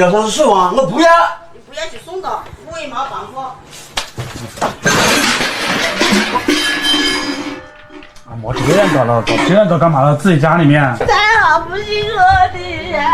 就算是10万，我不要。你不要去送到，我也没办法。啊，没这样搞了，这样搞干嘛了？自己家里面。太好不信我的呀！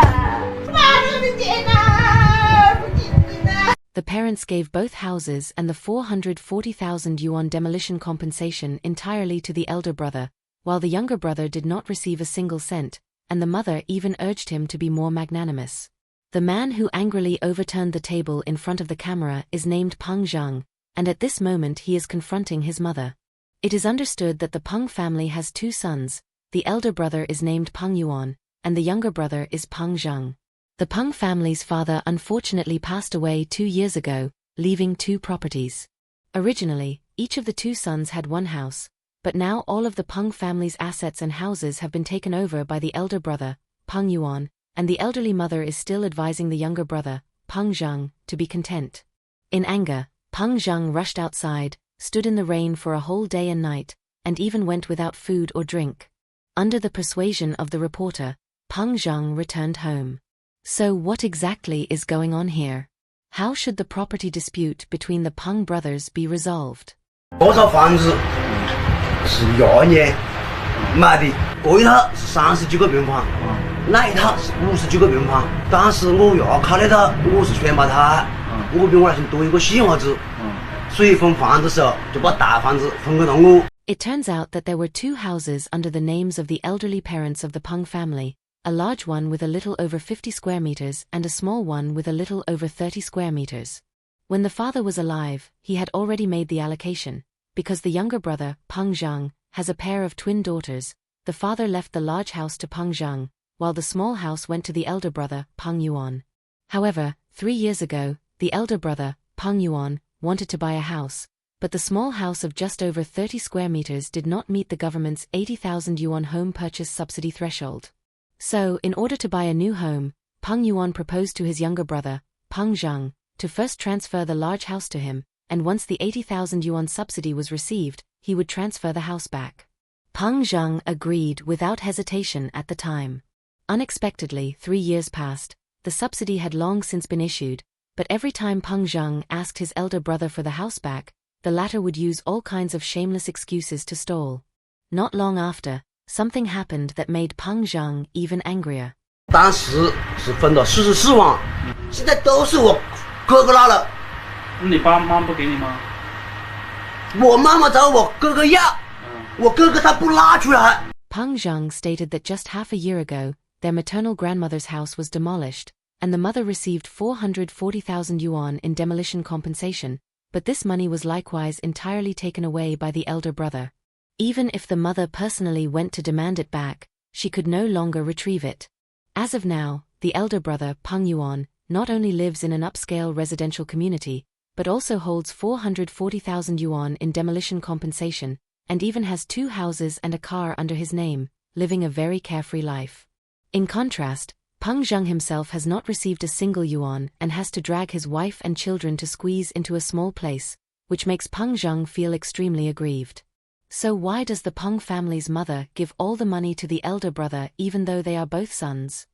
哪里的钱啊？不信你的。The parents gave both houses and the 440,000 yuan demolition compensation entirely to the elder brother, while the younger brother did not receive a single cent, and the mother even urged him to be more magnanimous. The man who angrily overturned the table in front of the camera is named Peng Zhang, and at this moment he is confronting his mother. It is understood that the Peng family has 2 sons. The elder brother is named Peng Yuan, and the younger brother is Peng Zhang. The Peng family's father unfortunately passed away 2 years ago, leaving 2 properties. Originally, each of the 2 sons had 1 house, but now all of the Peng family's assets and houses have been taken over by the elder brother, Peng Yuan, and the elderly mother is still advising the younger brother, Peng Zhang, to be content. In anger, Peng Zhang rushed outside, stood in the rain for a whole day and night, and even went without food or drink. Under the persuasion of the reporter, Peng Zhang returned home. So what exactly is going on here? How should the property dispute between the Peng brothers be resolved? 多少房子是12年买的，这一套是30几个平方，那一套是59个平方。当时我牙靠那套，我是双胞胎，我比我那些多一个细伢子，所以分房的时候就把大房子分给了我。It turns out that there were 2 houses under the names of the elderly parents of the Peng family, a large one with a little over 50 square meters and a small one with a little over 30 square meters. When the father was alive, he had already made the allocation. Because the younger brother, Peng Zhang, has a pair of twin daughters, the father left the large house to Peng Zhang, while the small house went to the elder brother, Peng Yuan. However, 3 years ago, the elder brother, Peng Yuan, wanted to buy a house, but the small house of just over 30 square meters did not meet the government's 80,000 yuan home purchase subsidy threshold. So, in order to buy a new home, Peng Yuan proposed to his younger brother, Peng Zhang, to first transfer the large house to him, and once the 80,000 yuan subsidy was received, he would transfer the house back. Peng Zhang agreed without hesitation at the time. Unexpectedly, 3 years passed. The subsidy had long since been issued, but every time Peng Zhang asked his elder brother for the house back, the latter would use all kinds of shameless excuses to stall. Not long after, something happened that made Peng Zhang even angrier. 当时是分了44万，现在都是我哥哥拿了。你爸妈不给你吗？我妈妈找我哥哥要，我哥哥他不拿出来。Peng Zhang stated that just half a year ago, their maternal grandmother's house was demolished, and the mother received 440,000 yuan in demolition compensation, but this money was likewise entirely taken away by the elder brother. Even if the mother personally went to demand it back, she could no longer retrieve it. As of now, the elder brother, Peng Yuan, not only lives in an upscale residential community, but also holds 440,000 yuan in demolition compensation, and even has 2 houses and a car under his name, living a very carefree life. In contrast, Peng Zhang himself has not received a single yuan and has to drag his wife and children to squeeze into a small place, which makes Peng Zhang feel extremely aggrieved. So why does the Peng family's mother give all the money to the elder brother even though they are both sons?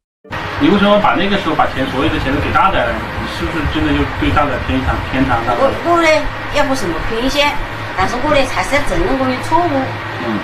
你为什么把那个时候把所有的钱都给大仔了？你是不是真的就对大仔偏袒？我呢也不是什么偏见，但是我呢才是要承认我的错误。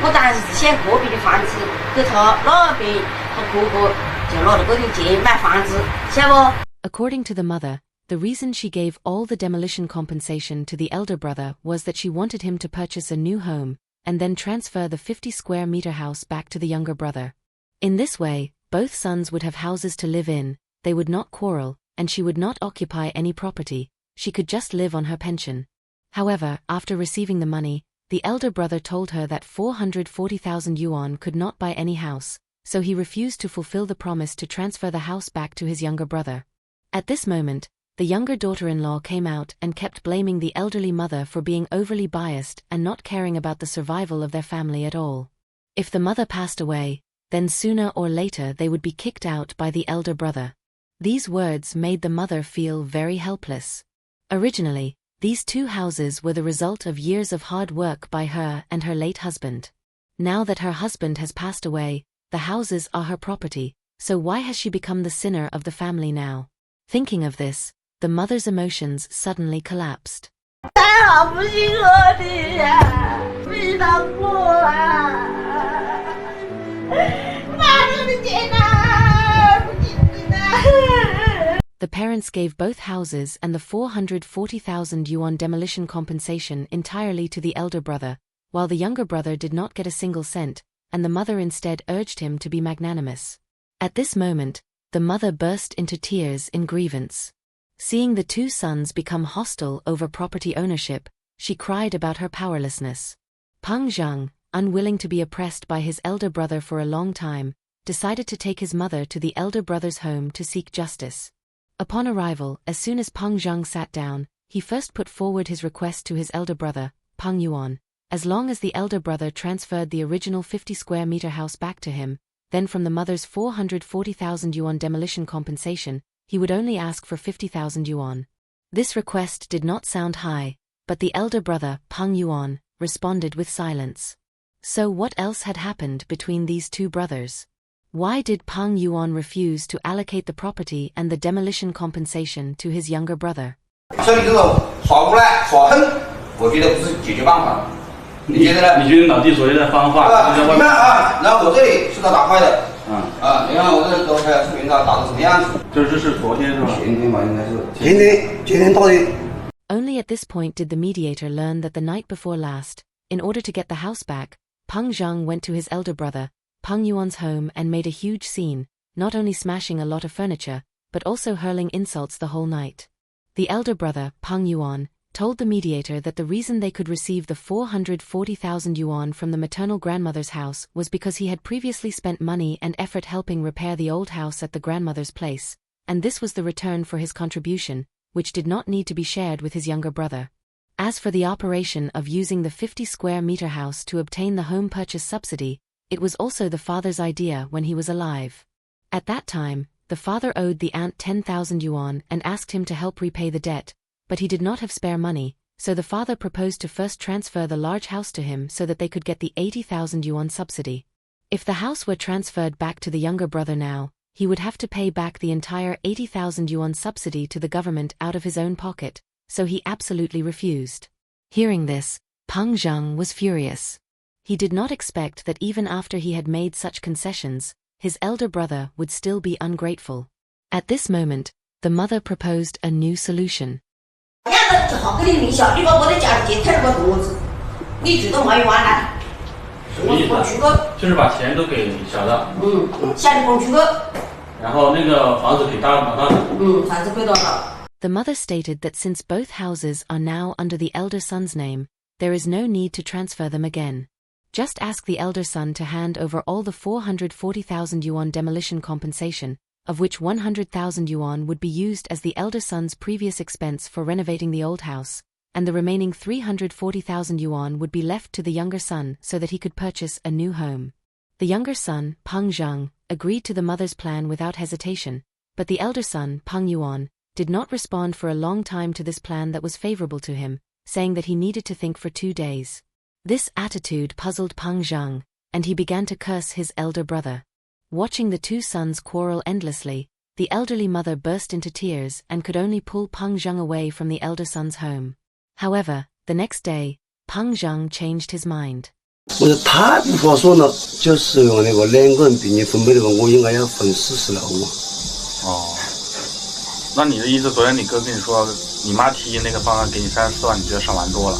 我当时是想隔壁的房子给他那边他哥哥就拿了这点钱买房子，晓不？ According to the mother, the reason she gave all the demolition compensation to the elder brother was that she wanted him to purchase a new home, and then transfer the 50 square meter house back to the younger brother. In this way, both sons would have houses to live in, they would not quarrel, and she would not occupy any property, she could just live on her pension. However, after receiving the money, the elder brother told her that 440,000 yuan could not buy any house, so he refused to fulfill the promise to transfer the house back to his younger brother. At this moment, the younger daughter-in-law came out and kept blaming the elderly mother for being overly biased and not caring about the survival of their family at all. If the mother passed away, then sooner or later they would be kicked out by the elder brother. These words made the mother feel very helpless. Originally, these 2 houses were the result of years of hard work by her and her late husband. Now that her husband has passed away, the houses are her property, so why has she become the sinner of the family now? Thinking of this, the mother's emotions suddenly collapsed. 好不幸福的呀，非常苦啊！妈的天哪，不行的。 The parents gave both houses and the 440,000 yuan demolition compensation entirely to the elder brother, while the younger brother did not get a single cent, and the mother instead urged him to be magnanimous. At this moment, the mother burst into tears in grievance. Seeing the two sons become hostile over property ownership, she cried about her powerlessness. Peng Zhang, unwilling to be oppressed by his elder brother for a long time, decided to take his mother to the elder brother's home to seek justice. Upon arrival, as soon as Peng Zhang sat down, he first put forward his request to his elder brother, Peng Yuan, as long as the elder brother transferred the original 50 square meter house back to him, then from the mother's 440,000 yuan demolition compensation, he would only ask for 50,000 yuan. This request did not sound high, but the elder brother, Peng Yuan, responded with silence. So what else had happened between these two brothers? Why did Peng Yuan refuse to allocate the property and the demolition compensation to his younger brother? 所以这种耍无赖、耍横，我觉得不是解决办法。你觉得呢？你觉得老弟所谓的方法？你看啊，然后我这里是他打坏的。你看我这都还有视频上打成什么样子？这是昨天是吧？前天吧，应该是。今天到底。 Only at this point did the mediator learn that the night before last, in order to get the house back, Peng Zhang went to his elder brother, Peng Yuan's home and made a huge scene, not only smashing a lot of furniture, but also hurling insults the whole night. The elder brother, Peng Yuan, told the mediator that the reason they could receive the 440,000 yuan from the maternal grandmother's house was because he had previously spent money and effort helping repair the old house at the grandmother's place, and this was the return for his contribution, which did not need to be shared with his younger brother. As for the operation of using the 50 square meter house to obtain the home purchase subsidy, it was also the father's idea when he was alive. At that time, the father owed the aunt 10,000 yuan and asked him to help repay the debt, but he did not have spare money, so the father proposed to first transfer the large house to him so that they could get the 80,000 yuan subsidy. If the house were transferred back to the younger brother now, he would have to pay back the entire 80,000 yuan subsidy to the government out of his own pocket, so he absolutely refused. Hearing this, Peng Zhang was furious. He did not expect that even after he had made such concessions, his elder brother would still be ungrateful. At this moment, the mother proposed a new solution. 就是把钱都给小的，然后那个房子给老大的。The mother stated that since both houses are now under the elder son's name, there is no need to transfer them again. Just ask the elder son to hand over all the 440,000 yuan demolition compensation, of which 100,000 yuan would be used as the elder son's previous expense for renovating the old house, and the remaining 340,000 yuan would be left to the younger son so that he could purchase a new home. The younger son, Peng Zhang, agreed to the mother's plan without hesitation, but the elder son, Peng Yuan, did not respond for a long time to this plan that was favorable to him, saying that he needed to think for 2 days. This attitude puzzled Peng Zhang, and he began to curse his elder brother. Watching the two sons quarrel endlessly, the elderly mother burst into tears and could only pull Peng Zhang away from the elder son's home. However, the next day, Peng Zhang changed his mind. 我说他如果说呢，就是用那个2个人并你分配的话，我应该要分40了嘛。哦，那你的意思，昨天你哥跟你说，你妈提议那个方案给你34万，你觉得少蛮多了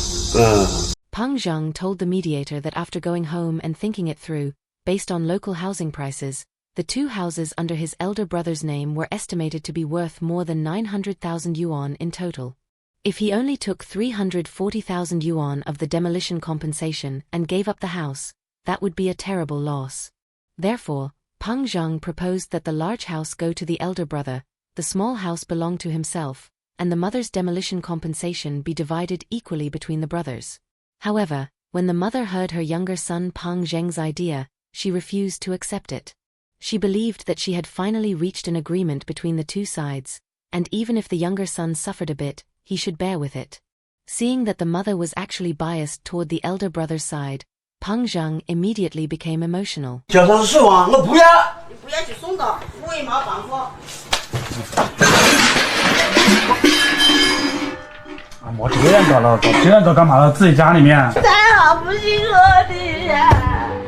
？Peng Zhang told the mediator that after going home and thinking it through, based on local housing prices, the two houses under his elder brother's name were estimated to be worth more than 900,000 yuan in total. If he only took 340,000 yuan of the demolition compensation and gave up the house, that would be a terrible loss. Therefore, Peng Zhang proposed that the large house go to the elder brother, the small house belong to himself, and the mother's demolition compensation be divided equally between the brothers. However, when the mother heard her younger son Peng Zheng's idea, she refused to accept it. She believed that she had finally reached an agreement between the two sides, and even if the younger son suffered a bit, he should bear with it. Seeing that the mother was actually biased toward the elder brother's side, Peng Zhang immediately became emotional. 叫他是我不要。你不要去送到，我也没办法。啊，没这样搞了，这样搞干嘛了？自己家里面。太好不信我的呀！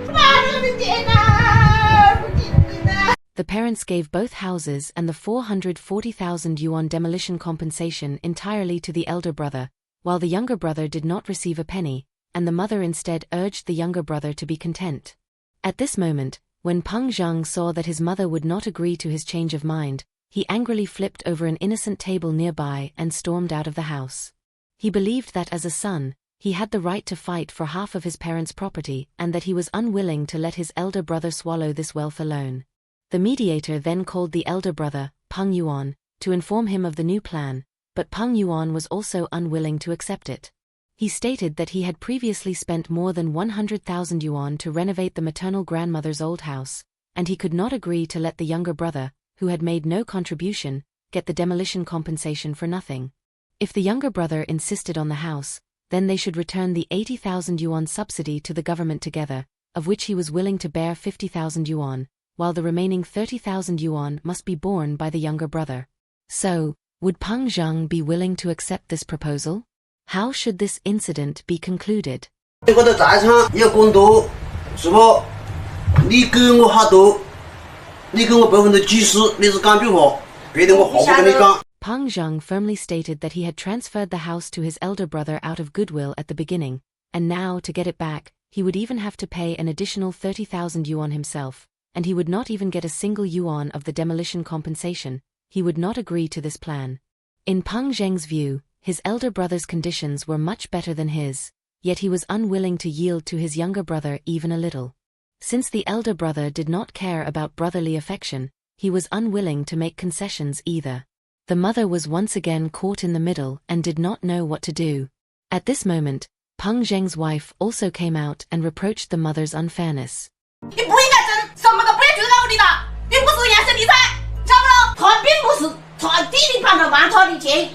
妈的，我的天哪！不听你的。The parents gave both houses and the 440,000 yuan demolition compensation entirely to the elder brother, while the younger brother did not receive a penny, and the mother instead urged the younger brother to be content. At this moment, when Peng Zhang saw that his mother would not agree to his change of mind, he angrily flipped over an innocent table nearby and stormed out of the house. He believed that as a son, he had the right to fight for half of his parents' property and that he was unwilling to let his elder brother swallow this wealth alone. The mediator then called the elder brother, Peng Yuan, to inform him of the new plan, but Peng Yuan was also unwilling to accept it. He stated that he had previously spent more than 100,000 yuan to renovate the maternal grandmother's old house, and he could not agree to let the younger brother, who had made no contribution, get the demolition compensation for nothing. If the younger brother insisted on the house, then they should return the 80,000 yuan subsidy to the government together, of which he was willing to bear 50,000 yuan, while the remaining 30,000 yuan must be borne by the younger brother. So, would Peng Zhang be willing to accept this proposal? How should this incident be concluded? 我的在场有更多，是不？你给我好多，你给我40%，你是讲句话，别的我话不跟你讲。 Peng Zhang firmly stated that he had transferred the house to his elder brother out of goodwill at the beginning, and now, to get it back, he would even have to pay an additional 30,000 yuan himself, and he would not even get a single yuan of the demolition compensation. He would not agree to this plan. In Peng Zhang's view, his elder brother's conditions were much better than his, yet he was unwilling to yield to his younger brother even a little. Since the elder brother did not care about brotherly affection, he was unwilling to make concessions either. The mother was once again caught in the middle and did not know what to do. At this moment, Peng Zhang's wife also came out and reproached the mother's unfairness. 你不应该争，什么都不要去搞你的，并不是原生理财，晓不了？他并不是他弟弟帮他挖他的钱，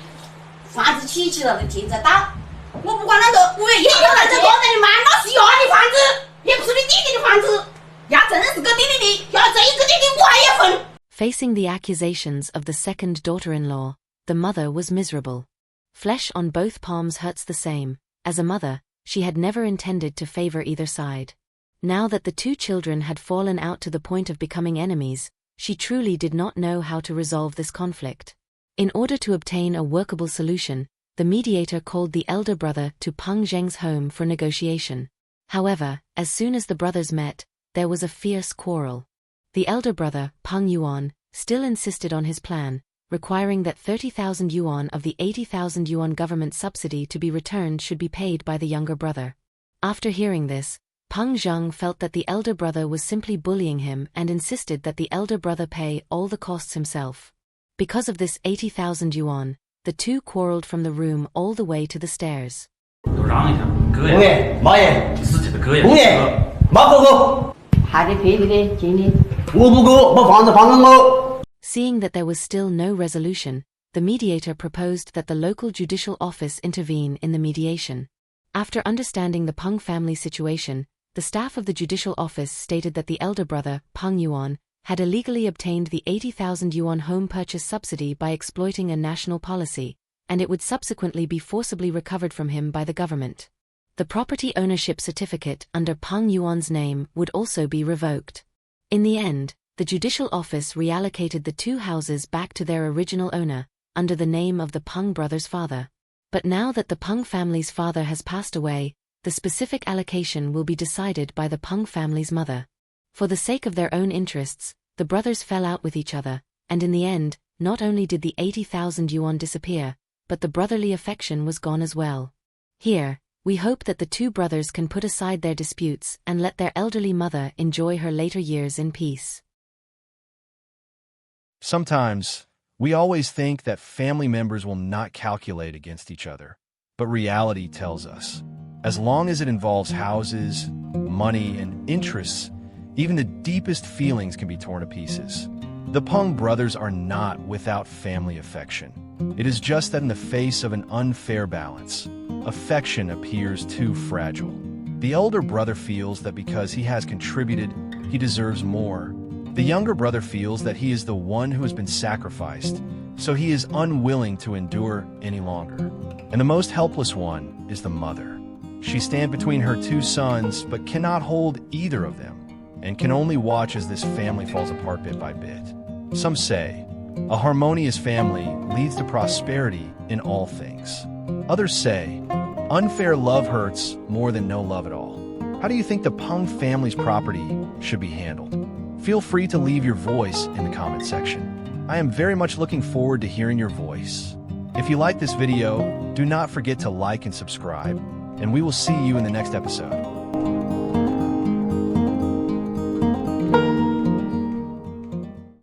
房子起了就停着倒。我不管那个5月1号来这个人的妈，那是俺的房子，也不是你弟弟的房子。要真是个弟弟的，要这一个弟弟我还要分。 Facing the accusations of the second daughter-in-law, the mother was miserable. Flesh on both palms hurts the same. As a mother, she had never intended to favor either side. Now that the two children had fallen out to the point of becoming enemies, she truly did not know how to resolve this conflict. In order to obtain a workable solution, the mediator called the elder brother to Peng Zhang's home for negotiation. However, as soon as the brothers met, there was a fierce quarrel. The elder brother, Peng Yuan, still insisted on his plan, requiring that 30,000 yuan of the 80,000 yuan government subsidy to be returned should be paid by the younger brother. After hearing this, Peng Zhang felt that the elder brother was simply bullying him and insisted that the elder brother pay all the costs himself. Because of this 80,000 yuan, the two quarreled from the room all the way to the stairs. 都让一下，哥公爷，妈爷，自己的哥也。公爷，妈哥哥，还得赔你的经理。我不哥，把房子还给我。 Seeing that there was still no resolution, the mediator proposed that the local judicial office intervene in the mediation. After understanding the Peng family situation, the staff of the judicial office stated that the elder brother, Peng Yuan, had illegally obtained the 80,000 yuan home purchase subsidy by exploiting a national policy, and it would subsequently be forcibly recovered from him by the government. The property ownership certificate under Peng Yuan's name would also be revoked. In the end, the judicial office reallocated the two houses back to their original owner, under the name of the Peng brothers' father. But now that the Peng family's father has passed away, the specific allocation will be decided by the Peng family's mother. For the sake of their own interests, the brothers fell out with each other, and in the end, not only did the 80,000 yuan disappear, but the brotherly affection was gone as well. Here, we hope that the two brothers can put aside their disputes and let their elderly mother enjoy her later years in peace. Sometimes, we always think that family members will not calculate against each other. But reality tells us, as long as it involves houses, money, and interests, even the deepest feelings can be torn to pieces. The Peng brothers are not without family affection. It is just that in the face of an unfair balance, affection appears too fragile. The elder brother feels that because he has contributed, he deserves more, The younger brother feels that he is the one who has been sacrificed, so he is unwilling to endure any longer. And the most helpless one is the mother. She stands between her two sons, but cannot hold either of them, and can only watch as this family falls apart bit by bit. Some say, a harmonious family leads to prosperity in all things. Others say, unfair love hurts more than no love at all. How do you think the Peng family's property should be handled? Feel free to leave your voice in the comment section. I am very much looking forward to hearing your voice. If you like this video, do not forget to like and subscribe, and we will see you in the next episode.